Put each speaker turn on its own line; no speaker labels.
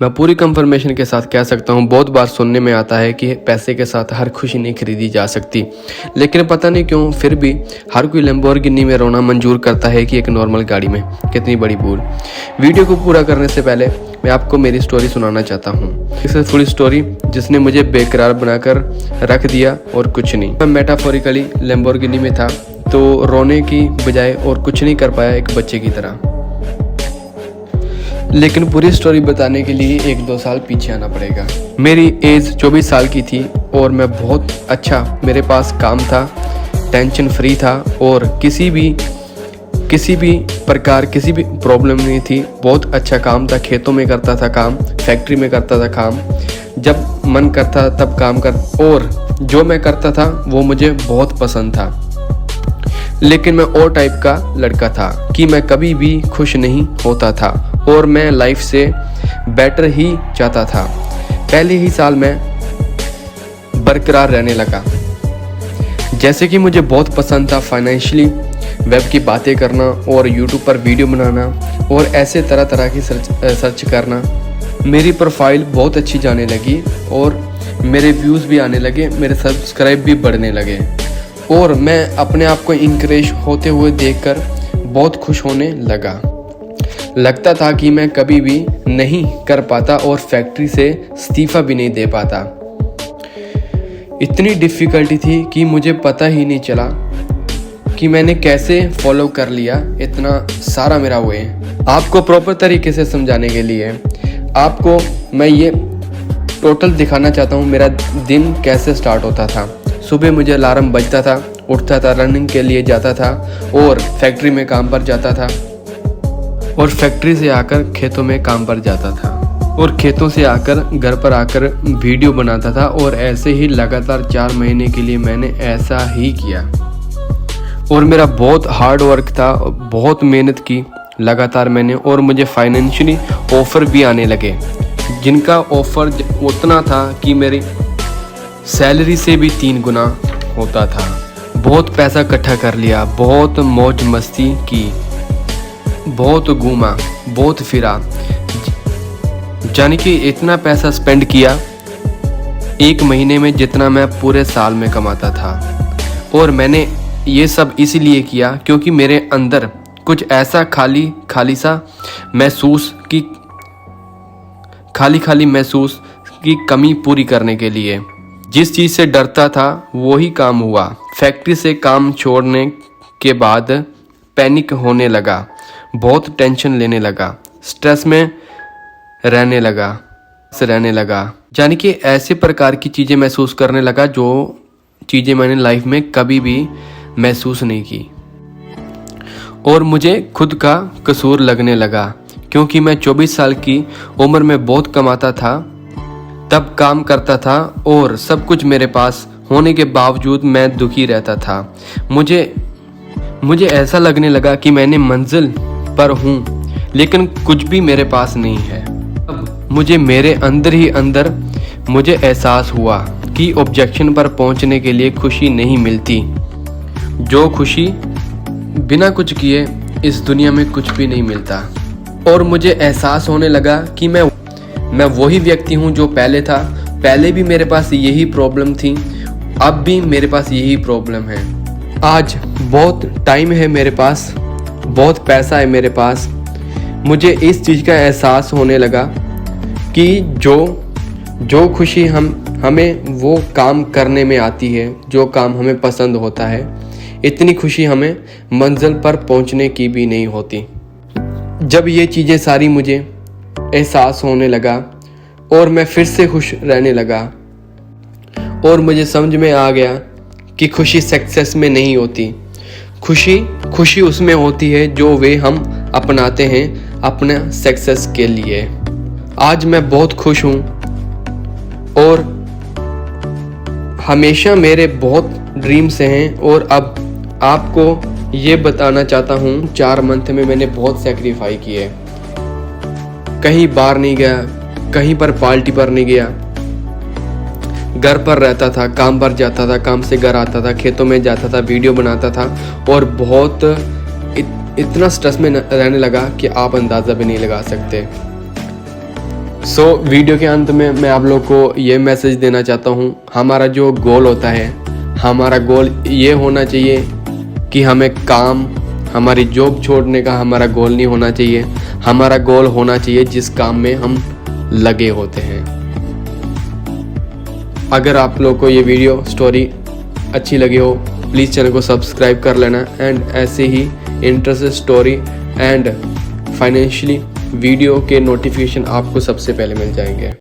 मैं पूरी कंफर्मेशन के साथ कह सकता हूँ, बहुत बार सुनने में आता है कि पैसे के साथ हर खुशी नहीं खरीदी जा सकती, लेकिन पता नहीं क्यों फिर भी हर कोई लैम्बोर्गिनी में रोना मंजूर करता है कि एक नॉर्मल गाड़ी में। कितनी बड़ी भूल। वीडियो को पूरा करने से पहले मैं आपको मेरी स्टोरी सुनाना चाहता हूँ। सक्सेसफुल स्टोरी जिसने मुझे बेकरार बनाकर रख दिया और कुछ नहीं। मैं मेटाफोरिकली लैम्बोर्गिनी में था तो रोने की बजाय और कुछ नहीं कर पाया एक बच्चे की तरह। लेकिन पूरी स्टोरी बताने के लिए 1-2 साल पीछे आना पड़ेगा। मेरी एज 24 साल की थी और मैं बहुत अच्छा, मेरे पास काम था, टेंशन फ्री था और किसी भी प्रकार किसी भी प्रॉब्लम नहीं थी। बहुत अच्छा काम था, खेतों में करता था काम, फैक्ट्री में करता था काम, जब मन करता तब काम कर, और जो मैं करता था वो मुझे बहुत पसंद था। लेकिन मैं और टाइप का लड़का था कि मैं कभी भी खुश नहीं होता था और मैं लाइफ से बेटर ही चाहता था। पहले ही साल मैं बरकरार रहने लगा। जैसे कि मुझे बहुत पसंद था फाइनेंशियली वेब की बातें करना और यूट्यूब पर वीडियो बनाना और ऐसे तरह तरह की सर्च करना। मेरी प्रोफाइल बहुत अच्छी जाने लगी और मेरे व्यूज़ भी आने लगे, मेरे सब्सक्राइब भी बढ़ने लगे और मैं अपने आप को इंकरेज होते हुए देखकर बहुत खुश होने लगा। लगता था कि मैं कभी भी नहीं कर पाता और फैक्ट्री से इस्तीफा भी नहीं दे पाता। इतनी डिफ़िकल्टी थी कि मुझे पता ही नहीं चला कि मैंने कैसे फॉलो कर लिया इतना सारा मेरा वे। आपको प्रॉपर तरीके से समझाने के लिए आपको मैं ये टोटल दिखाना चाहता हूँ मेरा दिन कैसे स्टार्ट होता था। सुबह मुझे अलार्म बजता था, उठता था, रनिंग के लिए जाता था और फैक्ट्री में काम पर जाता था और फैक्ट्री से आकर खेतों में काम पर जाता था और खेतों से आकर घर पर आकर वीडियो बनाता था और ऐसे ही लगातार 4 महीने के लिए मैंने ऐसा ही किया। और मेरा बहुत हार्ड वर्क था, बहुत मेहनत की लगातार मैंने, और मुझे फाइनेंशियली ऑफ़र भी आने लगे जिनका ऑफ़र उतना था कि मेरी सैलरी से भी 3 गुना होता था। बहुत पैसा इकट्ठा कर लिया, बहुत मौज मस्ती की, बहुत घूमा, बहुत फिरा, यानी कि इतना पैसा स्पेंड किया 1 महीने में जितना मैं पूरे साल में कमाता था। और मैंने ये सब इसलिए किया क्योंकि मेरे अंदर कुछ ऐसा खाली सा महसूस की कमी पूरी करने के लिए। जिस चीज़ से डरता था वही काम हुआ। फैक्ट्री से काम छोड़ने के बाद पैनिक होने लगा, बहुत टेंशन लेने लगा, स्ट्रेस में रहने लगा, यानी कि ऐसे प्रकार की चीज़ें महसूस करने लगा जो चीज़ें मैंने लाइफ में कभी भी महसूस नहीं की। और मुझे खुद का कसूर लगने लगा क्योंकि मैं 24 साल की उम्र में बहुत कमाता था, तब काम करता था और सब कुछ मेरे पास होने के बावजूद मैं दुखी रहता था। मुझे ऐसा लगने लगा कि मैंने मंजिल पर हूँ लेकिन कुछ भी मेरे पास नहीं है। अब मुझे मेरे अंदर ही अंदर मुझे एहसास हुआ कि ऑब्जेक्शन पर पहुँचने के लिए खुशी नहीं मिलती। जो खुशी बिना कुछ किए इस दुनिया में कुछ भी नहीं मिलता। और मुझे एहसास होने लगा कि मैं वही व्यक्ति हूँ जो पहले था। पहले भी मेरे पास यही प्रॉब्लम थी, अब भी मेरे पास यही प्रॉब्लम है। आज बहुत टाइम है मेरे पास, बहुत पैसा है मेरे पास। मुझे इस चीज़ का एहसास होने लगा कि जो खुशी हमें वो काम करने में आती है, जो काम हमें पसंद होता है, इतनी खुशी हमें मंजिल पर पहुंचने की भी नहीं होती। जब ये चीज़ें सारी मुझे एहसास होने लगा और मैं फिर से खुश रहने लगा और मुझे समझ में आ गया कि खुशी सक्सेस में नहीं होती। खुशी उसमें होती है जो वे हम अपनाते हैं अपने सक्सेस के लिए। आज मैं बहुत खुश हूँ और हमेशा मेरे बहुत ड्रीम्स हैं। और अब आपको ये बताना चाहता हूँ 4 मंथ में मैंने बहुत सेक्रीफाई किए। कहीं बाहर नहीं गया, कहीं पर पार्टी पर नहीं गया, घर पर रहता था, काम पर जाता था, काम से घर आता था, खेतों में जाता था, वीडियो बनाता था और बहुत इतना स्ट्रेस में रहने लगा कि आप अंदाज़ा भी नहीं लगा सकते। सो वीडियो के अंत में मैं आप लोग को ये मैसेज देना चाहता हूँ, हमारा जो गोल होता है, हमारा गोल ये होना चाहिए कि हमें काम, हमारी जॉब छोड़ने का हमारा गोल नहीं होना चाहिए। हमारा गोल होना चाहिए जिस काम में हम लगे होते हैं। अगर आप लोग को ये वीडियो स्टोरी अच्छी लगी हो, प्लीज़ चैनल को सब्सक्राइब कर लेना एंड ऐसे ही interesting story and financially video के नोटिफिकेशन आपको सबसे पहले मिल जाएंगे।